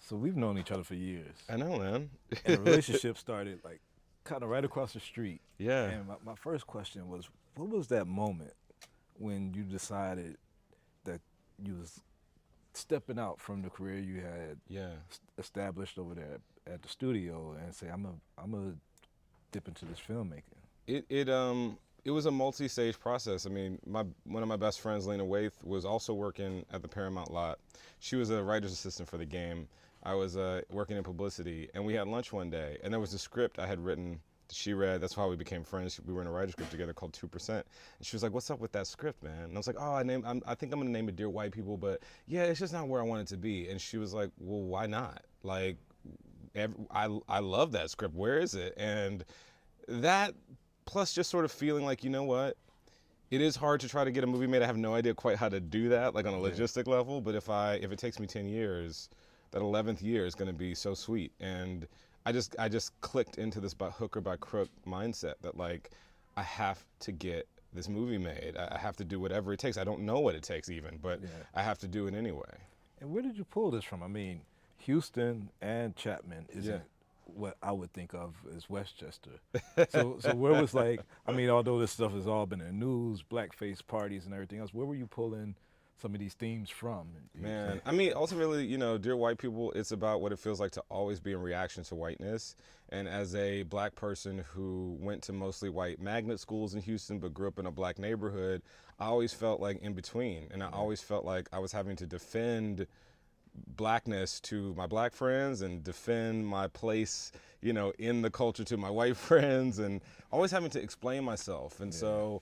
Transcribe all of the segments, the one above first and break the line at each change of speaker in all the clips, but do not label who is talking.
So we've known each other for years,
I know, man.
and the relationship started like kind of right across the street.
Yeah.
And my first question was, what was that moment when you decided that you was stepping out from the career you had
Yeah.
established over there at the studio and say, I'm a dip into this filmmaking?
It was a multi-stage process. I mean, one of my best friends, Lena Waithe, was also working at the Paramount lot. She was a writer's assistant for the game. I was working in publicity, and we had lunch one day, and there was a script I had written. She read. That's how we became friends. We were in a writer's group together called 2%. And she was like, "What's up with that script, man?" And I was like, "Oh, I think I'm gonna name it Dear White People, but yeah, it's just not where I want it to be." And she was like, "Well, why not? Like, I love that script. Where is it?" And that plus just sort of feeling like, you know what? It is hard to try to get a movie made. I have no idea quite how to do that, like on a logistic level. But if it takes me 10 years, that 11th year is going to be so sweet. And I just clicked into this by hook or by crook mindset that like I have to get this movie made. I have to do whatever it takes. I don't know what it takes even, but I have to do it anyway.
And where did you pull this from? I mean, Houston and Chapman isn't what I would think of as Westchester. So where was like, I mean, although this stuff has all been in the news, blackface parties and everything else, where were you pulling some of these themes from?
Man, I mean, ultimately, you know, Dear White People, it's about what it feels like to always be in reaction to whiteness. And as a black person who went to mostly white magnet schools in Houston but grew up in a black neighborhood, I always felt like in between. And I always felt like I was having to defend blackness to my black friends and defend my place, you know, in the culture to my white friends, and always having to explain myself. And so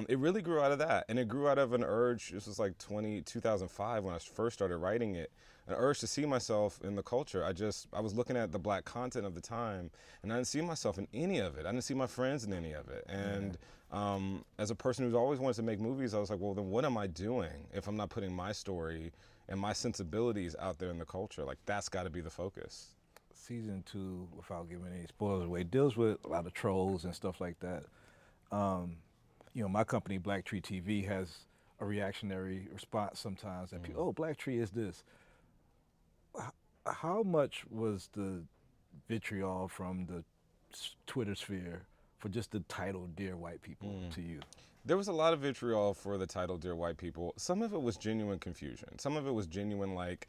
it really grew out of that. And it grew out of an urge. This was like 2005 when I first started writing it, an urge to see myself in the culture. I was looking at the black content of the time, and I didn't see myself in any of it. I didn't see my friends in any of it. And as a person who's always wanted to make movies, I was like, well, then what am I doing if I'm not putting my story and my sensibilities out there in the culture? Like, that's got to be the focus.
Season 2, without giving any spoilers away, deals with a lot of trolls and stuff like that. You know, my company, Black Tree TV, has a reactionary response sometimes that people, oh, Black Tree is this. How much was the vitriol from the Twitter sphere for just the title Dear White People to you?
There was a lot of vitriol for the title Dear White People. Some of it was genuine confusion. Some of it was genuine like,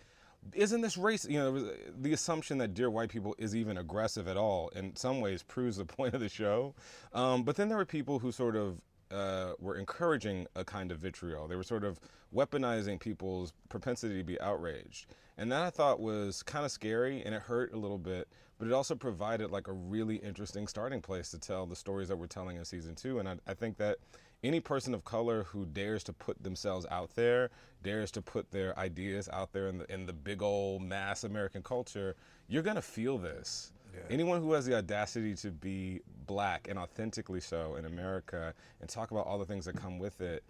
isn't this race? You know, the assumption that Dear White People is even aggressive at all in some ways proves the point of the show. But then there were people who sort of were encouraging a kind of vitriol. They were sort of weaponizing people's propensity to be outraged. And that I thought was kind of scary, and it hurt a little bit, but it also provided like a really interesting starting place to tell the stories that we're telling in season 2. And I think that any person of color who dares to put themselves out there, dares to put their ideas out there in the big old mass American culture, you're gonna feel this. Yeah. Anyone who has the audacity to be black, and authentically so, in America, and talk about all the things that come with it,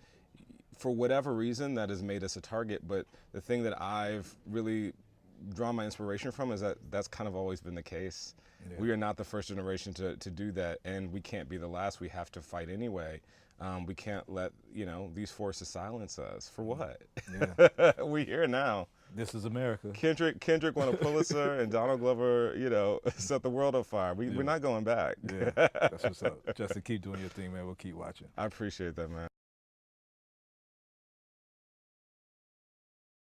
for whatever reason, that has made us a target. But the thing that I've really drawn my inspiration from is that that's kind of always been the case. Yeah. We are not the first generation to do that, and we can't be the last. We have to fight anyway. We can't let, you know, these forces silence us. For what? Yeah. We're here now.
This is America.
Kendrick won a Pulitzer, and Donald Glover, you know, set the world on fire. We're not going back.
Yeah, that's what's up. Justin, keep doing your thing, man. We'll keep watching.
I appreciate that, man.